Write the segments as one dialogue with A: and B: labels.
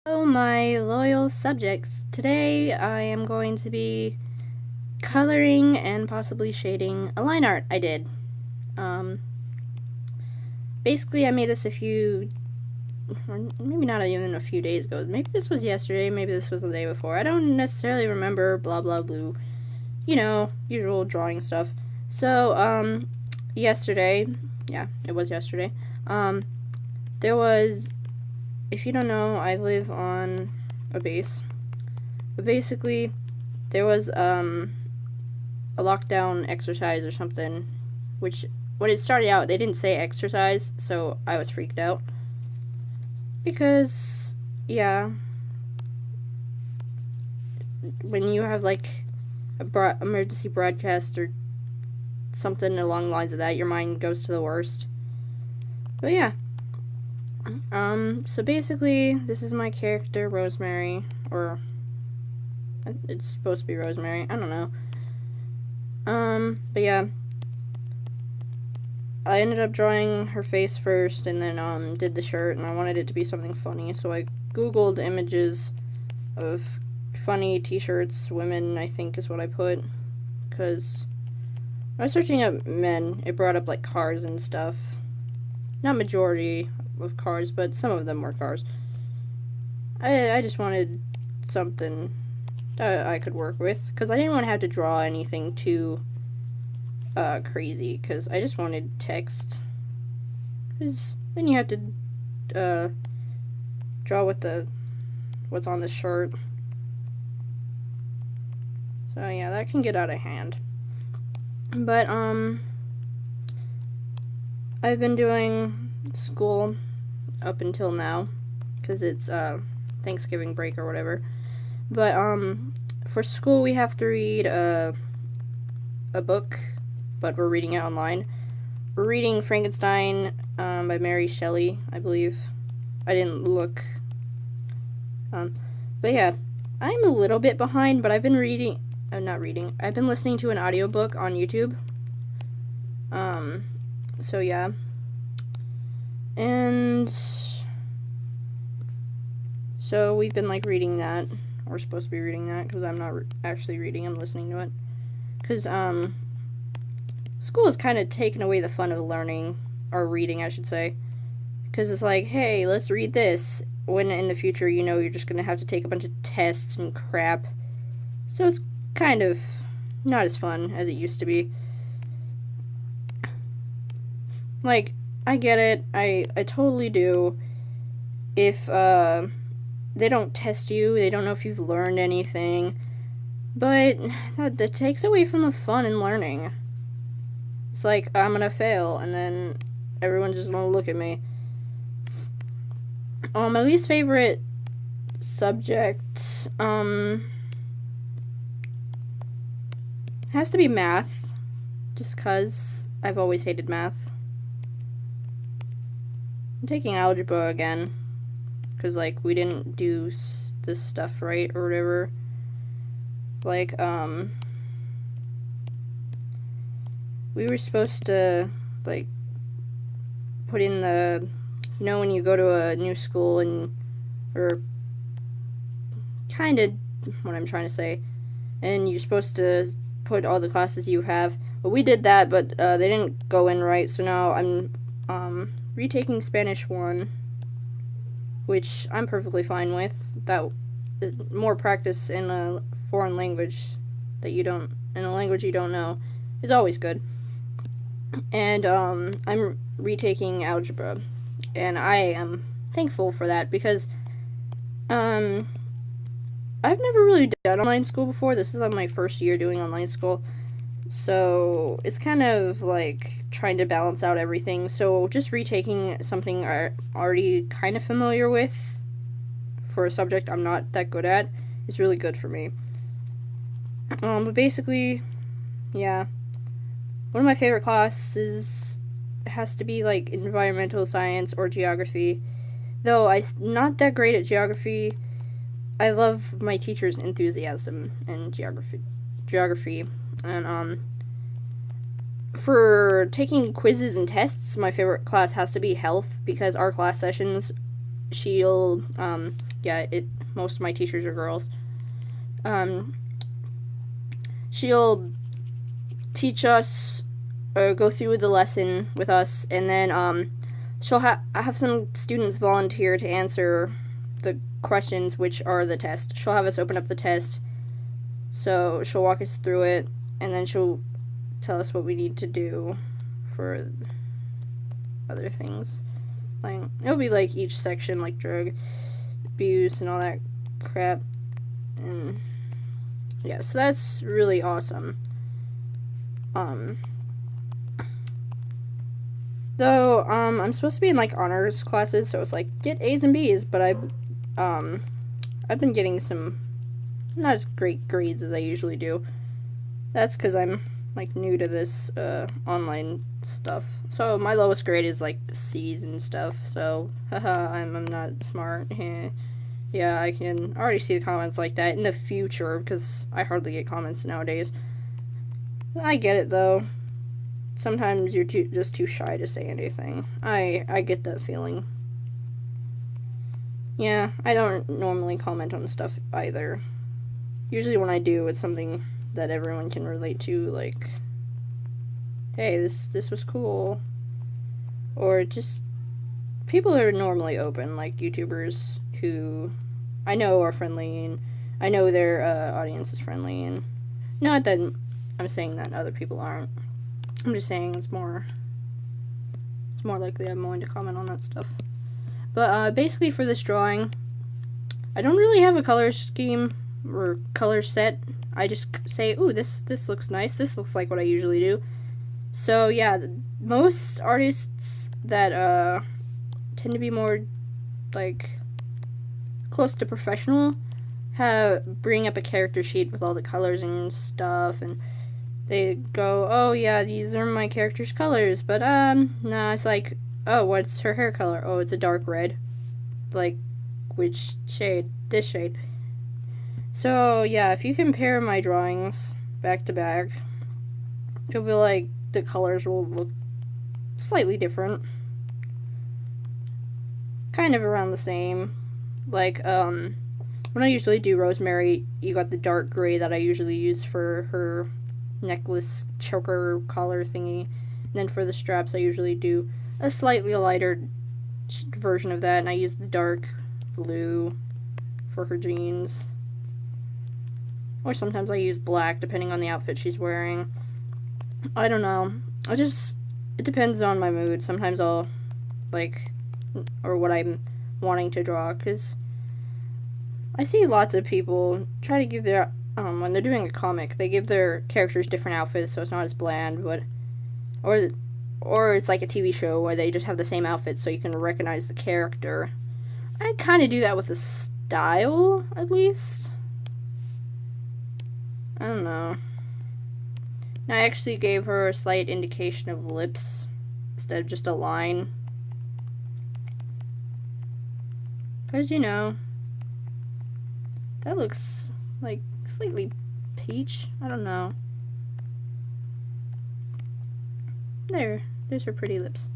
A: Hello, my loyal subjects. Today I am going to be coloring and possibly shading a line art I did. Basically I made this maybe not even a few days ago. Maybe this was yesterday, maybe this was the day before. I don't necessarily remember, blah blah blue. You know, usual drawing stuff. So, yesterday, yeah, it was yesterday, there was, if you don't know, I live on a base. But basically, there was a lockdown exercise or something, which when it started out, they didn't say exercise, so I was freaked out. Because, yeah, when you have like a emergency broadcast or something along the lines of that, your mind goes to the worst. But yeah. So basically, this is my character, RoseMary, or it's supposed to be RoseMary, I don't know. But yeah, I ended up drawing her face first, and then, did the shirt, and I wanted it to be something funny, so I googled images of funny t-shirts, women, I think is what I put, because I was searching up men, it brought up, like, cars and stuff. Not majority of cars, but some of them were cars. I just wanted something that I could work with, because I didn't want to have to draw anything too crazy, because I just wanted text, because then you have to draw what's on the shirt. So yeah, that can get out of hand. But I've been doing school up until now, because it's Thanksgiving break or whatever. But for school we have to read a book, but we're reading it online. We're reading Frankenstein by Mary Shelley, I believe. I didn't look. But yeah, I'm a little bit behind, but I've been reading. I've been listening to an audiobook on YouTube. So yeah. And so we've been like reading that. We're supposed to be reading that, because I'm not actually reading, I'm listening to it. Because school has kind of taken away the fun of learning, or reading I should say. Because it's like, hey, let's read this, when in the future, you know, you're just going to have to take a bunch of tests and crap. So it's kind of not as fun as it used to be. Like, I get it, I totally do. If they don't test you, they don't know if you've learned anything, but that takes away from the fun in learning. It's like, I'm gonna fail, and then everyone's just gonna look at me. My least favorite subject has to be math, just 'cause I've always hated math. I'm taking algebra again, because, like, we didn't do this stuff right, or whatever. Like, we were supposed to, like, put in the, you know, when you go to a new school, or kind of what I'm trying to say, and you're supposed to put all the classes you have. Well, we did that, but they didn't go in right, so now I'm, retaking Spanish 1, which I'm perfectly fine with. That more practice in a foreign language in a language you don't know, is always good. And I'm retaking algebra, and I am thankful for that, because I've never really done online school before. This is like my first year doing online school. So it's kind of like trying to balance out everything. So just retaking something I'm already kind of familiar with for a subject I'm not that good at is really good for me. But basically, yeah. One of my favorite classes has to be like environmental science or geography. Though I'm not that great at geography, I love my teacher's enthusiasm in geography. And for taking quizzes and tests, my favorite class has to be health, because our class sessions she'll, most of my teachers are girls. She'll teach us or go through the lesson with us, and then she'll have some students volunteer to answer the questions, which are the test. She'll have us open up the test, so she'll walk us through it, and then she'll tell us what we need to do for other things. Like, it'll be like each section, like drug abuse and all that crap, and yeah, so that's really awesome. Though, I'm supposed to be in, like, honors classes, so it's like, get A's and B's, but I've been getting some not as great grades as I usually do. That's because I'm, like, new to this, online stuff. So, my lowest grade is, like, C's and stuff, so, haha, I'm not smart. Yeah, I can already see the comments like that in the future, because I hardly get comments nowadays. I get it, though. Sometimes you're just too shy to say anything. I get that feeling. Yeah, I don't normally comment on stuff either. Usually when I do, it's something that everyone can relate to, like, hey, this was cool. Or just people who are normally open, like YouTubers who I know are friendly, and I know their audience is friendly, and not that I'm saying that other people aren't. I'm just saying it's more likely I'm willing to comment on that stuff. But basically for this drawing, I don't really have a color scheme or color set. I just say, ooh, this looks nice. This looks like what I usually do. So yeah, most artists that tend to be more like close to professional bring up a character sheet with all the colors and stuff, and they go, oh yeah, these are my character's colors, but nah, it's like, oh, what's her hair color? Oh, it's a dark red. Like, which shade? This shade. So yeah, if you compare my drawings back to back, you'll be like, the colors will look slightly different. Kind of around the same. Like, when I usually do RoseMary, you got the dark gray that I usually use for her necklace choker collar thingy. And then for the straps, I usually do a slightly lighter version of that, and I use the dark blue for her jeans. Or sometimes I use black, depending on the outfit she's wearing. I don't know. It depends on my mood. Sometimes I'll, like, or what I'm wanting to draw, because I see lots of people try to give their, when they're doing a comic, they give their characters different outfits, so it's not as bland, but, or it's like a TV show where they just have the same outfit so you can recognize the character. I kind of do that with the style, at least. I don't know. I actually gave her a slight indication of lips instead of just a line. Because, you know, that looks like slightly peach. I don't know. There's her pretty lips.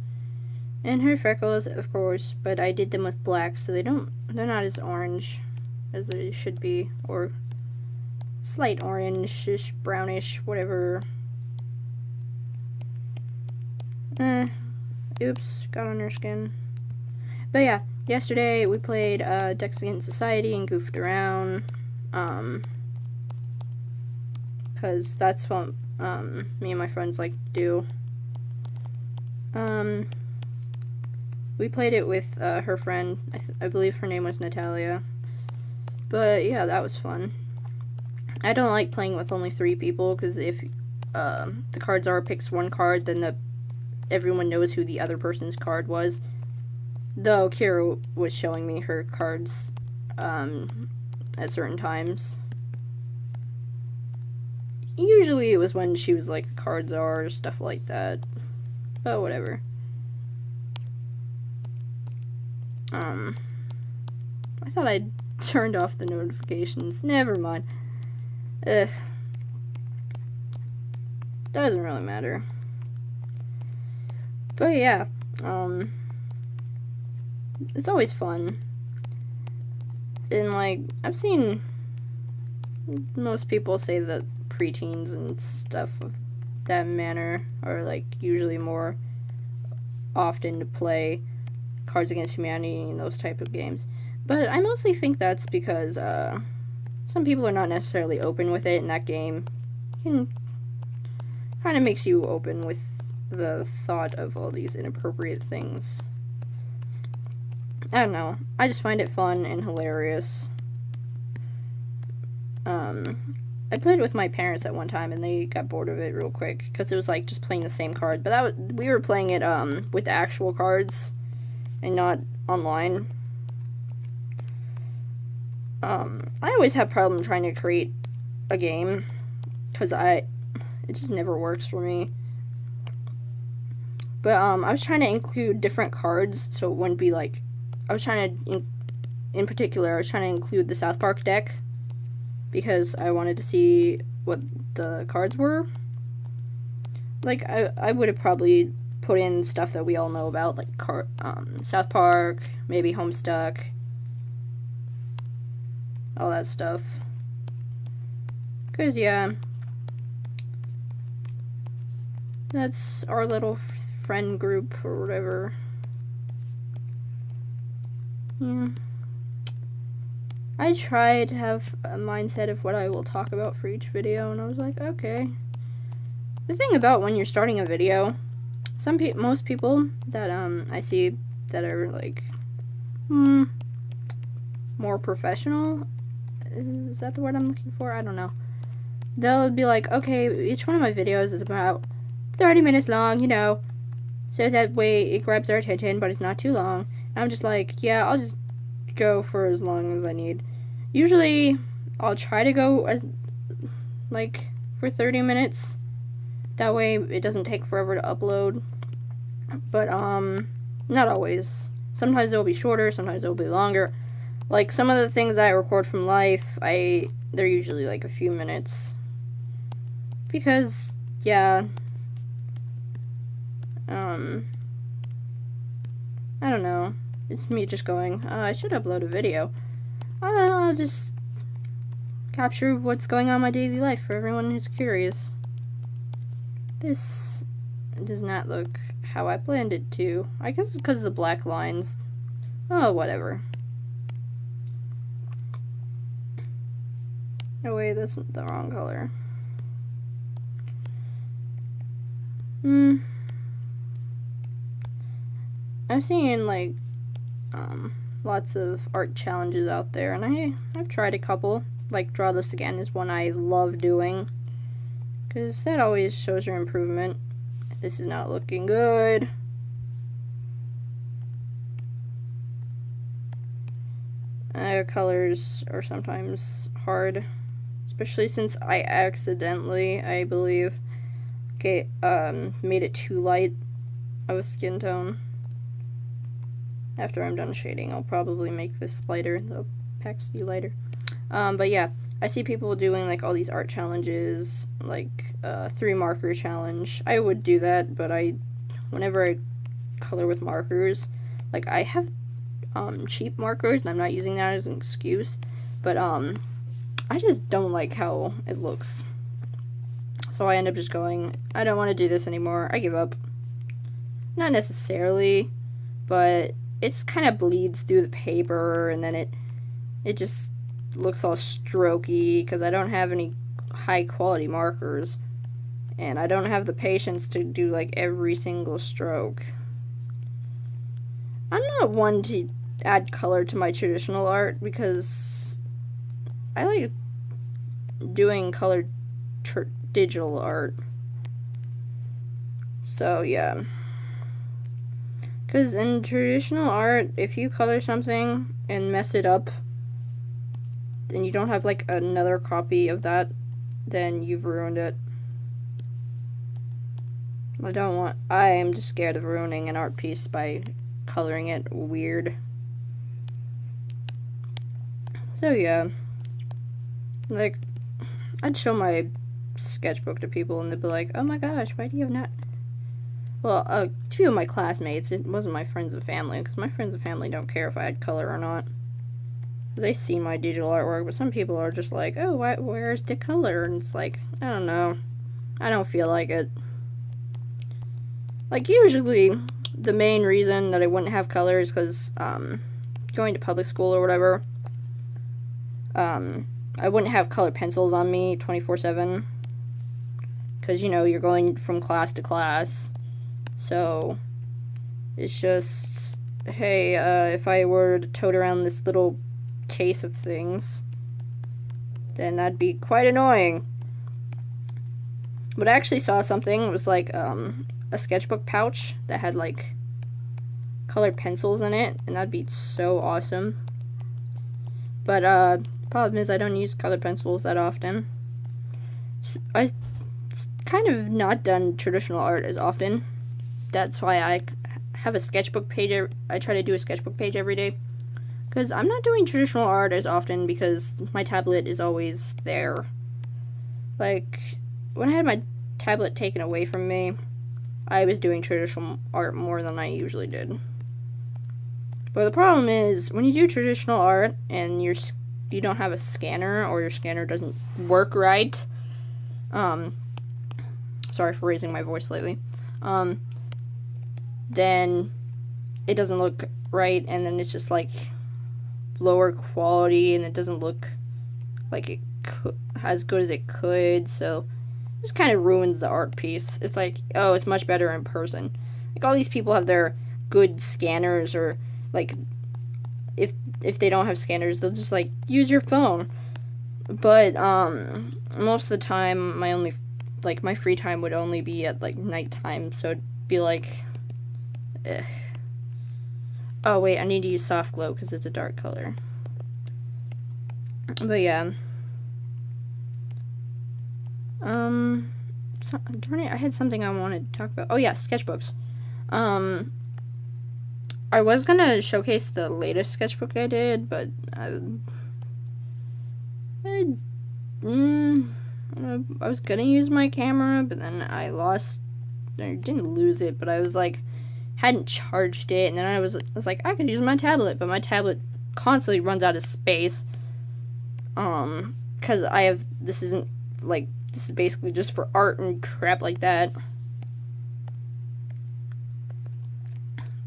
A: And her freckles, of course, but I did them with black, so they're not as orange as they should be, or slight orange-ish, brownish, whatever. Oops, got on her skin. But yeah, yesterday we played Decks Against Society and goofed around, because that's what me and my friends like to do. We played it with her friend. I believe her name was Natalia. But yeah, that was fun. I don't like playing with only 3 people, because if the card czar picks one card, then everyone knows who the other person's card was. Though Kira was showing me her cards at certain times. Usually it was when she was like the card czar or stuff like that. But whatever. I thought I'd turned off the notifications. Never mind. Doesn't really matter. But yeah, it's always fun. And, like, I've seen most people say that preteens and stuff of that manner are, like, usually more often to play Cards Against Humanity and those type of games. But I mostly think that's because, some people are not necessarily open with it, and that game kind of makes you open with the thought of all these inappropriate things. I don't know. I just find it fun and hilarious. I played with my parents at one time, and they got bored of it real quick because it was like just playing the same card. But we were playing it with actual cards and not online. I always have problem trying to create a game because it just never works for me. But I was trying to include different cards so it wouldn't be like, I was trying to, in particular, I was trying to include the South Park deck because I wanted to see what the cards were. Like, I would have probably put in stuff that we all know about, like South Park, maybe Homestuck, all that stuff. Because, yeah, that's our little friend group or whatever. Yeah. I try to have a mindset of what I will talk about for each video, and I was like, okay. The thing about when you're starting a video, most people that I see that are like more professional, is that the word I'm looking for? I don't know. They'll be like, okay, each one of my videos is about 30 minutes long, you know, so that way it grabs their attention, but it's not too long. And I'm just like, yeah, I'll just go for as long as I need. Usually, I'll try to go for 30 minutes. That way, it doesn't take forever to upload. But, not always. Sometimes it'll be shorter, sometimes it'll be longer. Like, some of the things that I record from life, they're usually, like, a few minutes. Because, yeah, I don't know. It's me just going, I should upload a video. I'll just capture what's going on in my daily life for everyone who's curious. This does not look how I planned it to. I guess it's because of the black lines. Oh, whatever. Oh wait, that's the wrong color. I've seen, like, lots of art challenges out there, and I've tried a couple. Like, Draw This Again is one I love doing, because that always shows your improvement. This is not looking good. Colors are sometimes hard, especially since I accidentally, I believe, made it too light of a skin tone. After I'm done shading, I'll probably make this lighter, the opacity lighter. But yeah, I see people doing, like, all these art challenges, like, 3 marker challenge. I would do that, but whenever I color with markers, like, I have, cheap markers, and I'm not using that as an excuse, but, I just don't like how it looks. So I end up just going, I don't want to do this anymore, I give up. Not necessarily, but it just kind of bleeds through the paper, and then it just looks all strokey, because I don't have any high quality markers, and I don't have the patience to do, like, every single stroke. I'm not one to add color to my traditional art, because I like doing colored digital art. So, yeah. Because in traditional art, if you color something and mess it up, and you don't have, like, another copy of that, then you've ruined it. I am just scared of ruining an art piece by coloring it weird. So, yeah. Like, I'd show my sketchbook to people, and they'd be like, oh my gosh, why do you have not... Well, a few of my classmates. It wasn't my friends and family, because my friends and family don't care if I had color or not. They see my digital artwork, but some people are just like, oh, where's the color? And it's like, I don't know. I don't feel like it. Like, usually, the main reason that I wouldn't have color is because, going to public school or whatever, I wouldn't have colored pencils on me 24/7. Because, you know, you're going from class to class. So, it's just, hey, if I were to tote around this little case of things, then that'd be quite annoying. But I actually saw something. It was like a sketchbook pouch that had like colored pencils in it, and that'd be so awesome. But problem is I don't use colored pencils that often. I kind of not done traditional art as often. That's why I have a sketchbook page. I try to do a sketchbook page every day. Because I'm not doing traditional art as often because my tablet is always there. Like, when I had my tablet taken away from me, I was doing traditional art more than I usually did. But the problem is, when you do traditional art and you don't have a scanner, or your scanner doesn't work right, sorry for raising my voice lately, then it doesn't look right, and then it's just like lower quality, and it doesn't look like it as good as it could, so it just kind of ruins the art piece. It's like, oh, it's much better in person. Like, all these people have their good scanners, or like if they don't have scanners, they'll just like use your phone. But most of the time, my free time would only be at like nighttime, so it'd be like, ugh. Oh wait, I need to use soft glow because it's a dark color. But yeah. Darn it, I had something I wanted to talk about. Oh yeah, sketchbooks. I was gonna showcase the latest sketchbook I did, but I was gonna use my camera, but then I didn't lose it, but I was like, hadn't charged it, and then I was like, I could use my tablet, but my tablet constantly runs out of space. Because this is basically just for art and crap like that.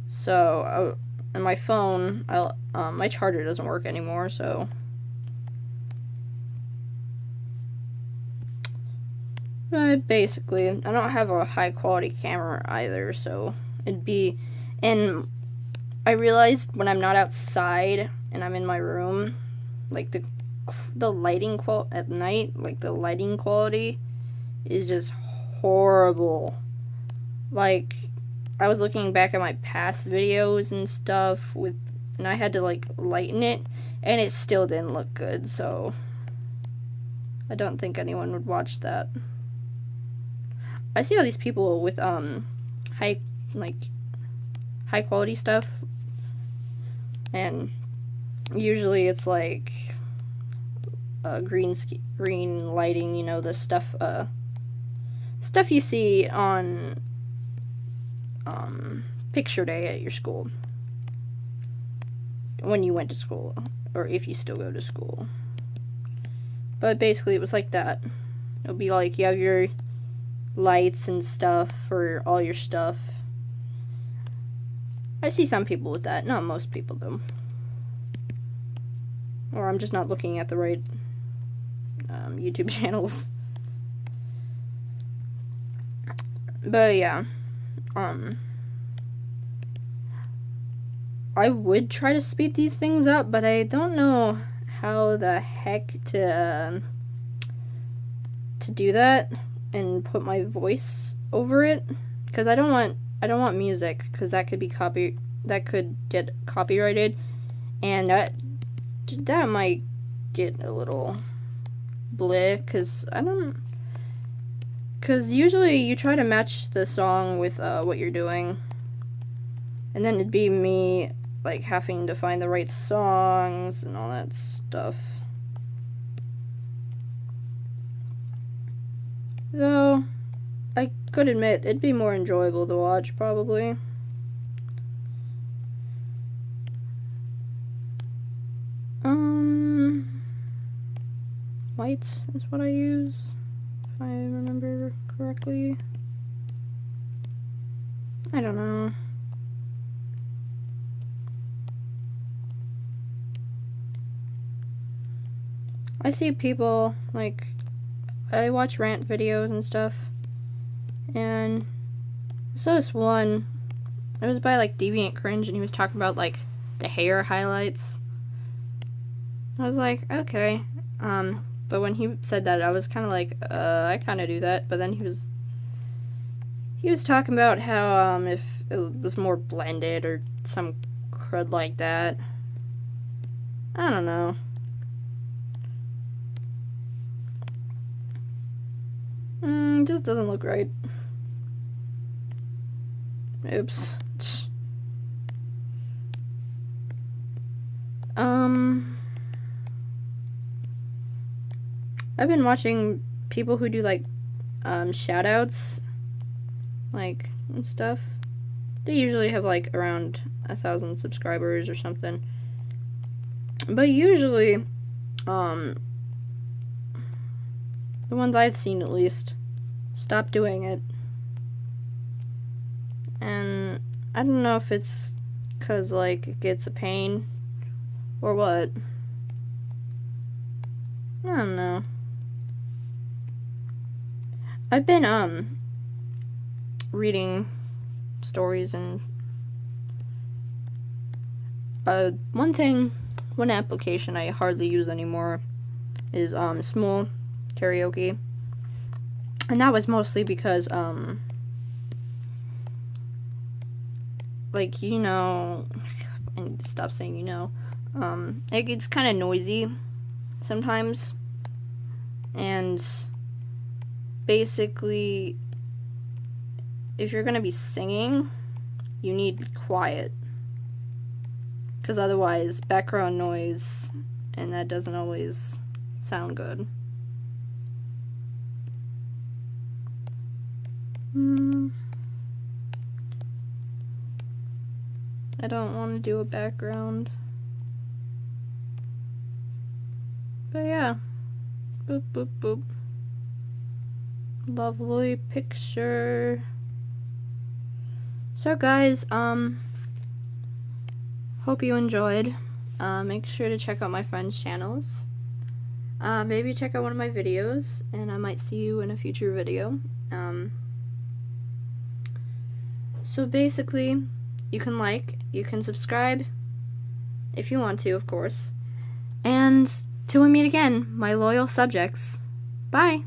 A: So, and my phone, my charger doesn't work anymore, so. But basically, I don't have a high quality camera either, so and I realized when I'm not outside and I'm in my room, like the lighting at night, like the lighting quality is just horrible. Like, I was looking back at my past videos and stuff and I had to like lighten it, and it still didn't look good, so I don't think anyone would watch that. I see all these people with high quality stuff, and usually it's like green lighting, you know, the stuff you see on picture day at your school when you went to school, or if you still go to school. But basically it was like that. It'll be like you have your lights and stuff for all your stuff. I see some people with that, not most people though. Or I'm just not looking at the right YouTube channels. But yeah, I would try to speed these things up, but I don't know how the heck to do that and put my voice over it, because I don't want music, because that could get copyrighted, and that might get a little bleh, because usually you try to match the song with what you're doing, and then it'd be me like having to find the right songs and all that stuff. Though I could admit it'd be more enjoyable to watch, probably. Whites is what I use, if I remember correctly. I don't know. I see people, like, I watch rant videos and stuff, and I saw this one, it was by, like, Deviant Cringe, and he was talking about, like, the hair highlights. I was like, okay, but when he said that, I was kind of like, I kind of do that, but then he was talking about how, if it was more blended or some crud like that. I don't know. It just doesn't look right. Oops. I've been watching people who do, like, shoutouts, like, and stuff. They usually have, like, around 1,000 subscribers or something. But usually, the ones I've seen at least, stop doing it. And I don't know if it's because, like, it gets a pain or what. I don't know. I've been, reading stories and, one application I hardly use anymore is, Small Karaoke. And that was mostly because, like, you know, I need to stop saying you know, it gets kind of noisy sometimes, and basically, if you're gonna be singing, you need quiet, because otherwise background noise, and that doesn't always sound good. I don't want to do a background, but yeah, boop boop boop. Lovely picture. So guys, hope you enjoyed. Make sure to check out my friends' channels. Maybe check out one of my videos, and I might see you in a future video. So basically, you can subscribe, if you want to, of course. And till we meet again, my loyal subjects. Bye!